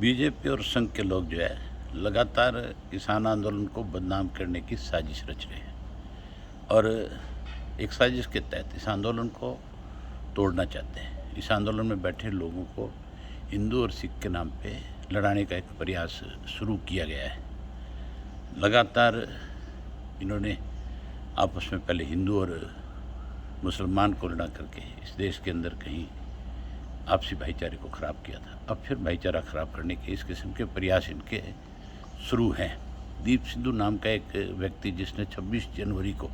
BJP और संघ के लोग जो है लगातार किसान आंदोलन को बदनाम करने की साजिश रच रहे हैं और एक साजिश के तहत इस आंदोलन को तोड़ना चाहते हैं। इस आंदोलन में बैठे लोगों को हिंदू और सिख के नाम पे लड़ाने का एक प्रयास शुरू किया गया है। लगातार इन्होंने आपस में पहले हिंदू और मुसलमान को लड़ा करके इस देश के अंदर कहीं आपसी भाईचारे को ख़राब किया था। अब फिर भाईचारा ख़राब करने के इस किस्म के प्रयास इनके शुरू हैं। दीप सिद्धू नाम का एक व्यक्ति जिसने 26 जनवरी को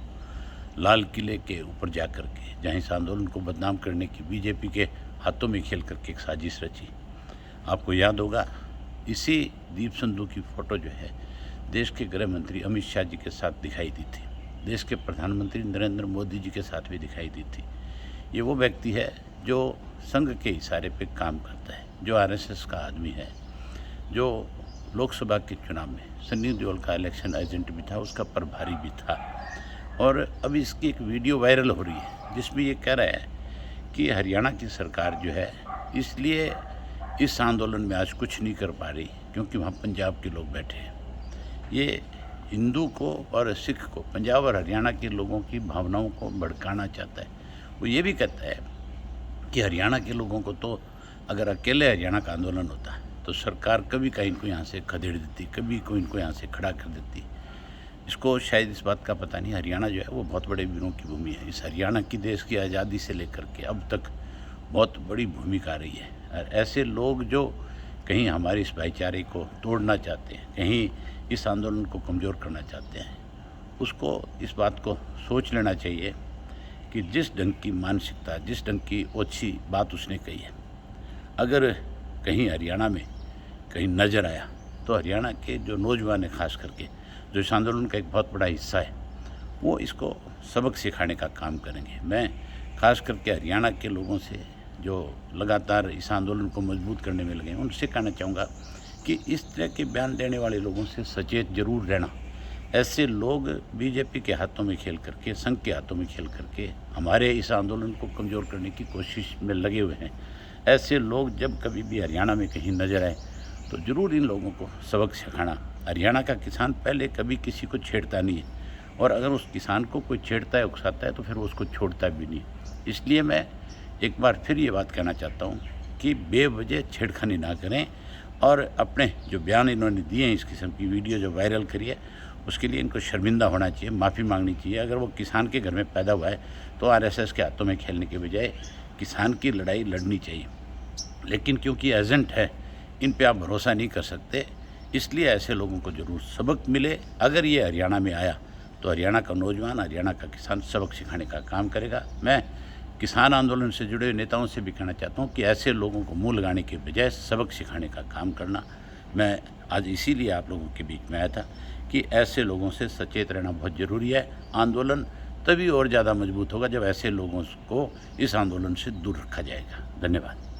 लाल किले के ऊपर जा कर के जहाँ इस आंदोलन को बदनाम करने की बीजेपी के हाथों में खेल करके एक साजिश रची। आपको याद होगा इसी दीप सिद्धू की फ़ोटो जो है देश के गृह मंत्री अमित शाह जी के साथ दिखाई दी थी, देश के प्रधानमंत्री नरेंद्र मोदी जी के साथ भी दिखाई दी थी। ये वो व्यक्ति है जो संघ के इशारे पे काम करता है, जो आरएसएस का आदमी है, जो लोकसभा के चुनाव में सन्नी देओल का इलेक्शन एजेंट भी था, उसका प्रभारी भी था। और अब इसकी एक वीडियो वायरल हो रही है जिसमें ये कह रहा है कि हरियाणा की सरकार जो है इसलिए इस आंदोलन में आज कुछ नहीं कर पा रही क्योंकि वहाँ पंजाब के लोग बैठे हैं। ये हिंदू को और सिख को, पंजाब और हरियाणा के लोगों की भावनाओं को भड़काना चाहता है। वो ये भी कहता है कि हरियाणा के लोगों को तो अगर अकेले हरियाणा का आंदोलन होता तो सरकार कभी का इनको यहाँ से खदेड़ देती, कभी को इनको यहाँ से खड़ा कर देती। इसको शायद इस बात का पता नहीं, हरियाणा जो है वो बहुत बड़े वीरों की भूमि है। इस हरियाणा की देश की आज़ादी से लेकर के अब तक बहुत बड़ी भूमिका रही है। और ऐसे लोग जो कहीं हमारे इस भाईचारे को तोड़ना चाहते हैं, कहीं इस आंदोलन को कमज़ोर करना चाहते हैं, उसको इस बात को सोच लेना चाहिए कि जिस ढंग की मानसिकता, जिस ढंग की ओछी बात उसने कही है, अगर कहीं हरियाणा में कहीं नज़र आया तो हरियाणा के जो नौजवान हैं, खास करके जो इस आंदोलन का एक बहुत बड़ा हिस्सा है, वो इसको सबक सिखाने का काम करेंगे। मैं खास करके हरियाणा के लोगों से जो लगातार इस आंदोलन को मजबूत करने में लगे हैं, उनसे कहना चाहूँगा कि इस तरह के बयान देने वाले लोगों से सचेत जरूर रहना। ऐसे लोग बीजेपी के हाथों में खेल करके, संघ के हाथों में खेल करके हमारे इस आंदोलन को कमज़ोर करने की कोशिश में लगे हुए हैं। ऐसे लोग जब कभी भी हरियाणा में कहीं नज़र आए तो ज़रूर इन लोगों को सबक सिखाना। हरियाणा का किसान पहले कभी किसी को छेड़ता नहीं है, और अगर उस किसान को कोई छेड़ता है, उकसाता है, तो फिर वो उसको छोड़ता भी नहीं। इसलिए मैं एक बार फिर ये बात कहना चाहता हूँ कि बेवजह छेड़खानी ना करें, और अपने जो बयान इन्होंने दिए हैं, इस किस्म की वीडियो जो वायरल करी है, उसके लिए इनको शर्मिंदा होना चाहिए, माफ़ी मांगनी चाहिए। अगर वो किसान के घर में पैदा हुआ है तो आरएसएस के हाथों में खेलने के बजाय किसान की लड़ाई लड़नी चाहिए। लेकिन क्योंकि एजेंट है, इन पे आप भरोसा नहीं कर सकते, इसलिए ऐसे लोगों को ज़रूर सबक मिले। अगर ये हरियाणा में आया तो हरियाणा का नौजवान, हरियाणा का किसान सबक सिखाने का काम करेगा। मैं किसान आंदोलन से जुड़े नेताओं से भी कहना चाहता हूँ कि ऐसे लोगों को मुँह लगाने के बजाय सबक सिखाने का काम करना। मैं आज इसीलिए आप लोगों के बीच में आया था कि ऐसे लोगों से सचेत रहना बहुत ज़रूरी है। आंदोलन तभी और ज़्यादा मजबूत होगा जब ऐसे लोगों को इस आंदोलन से दूर रखा जाएगा। धन्यवाद।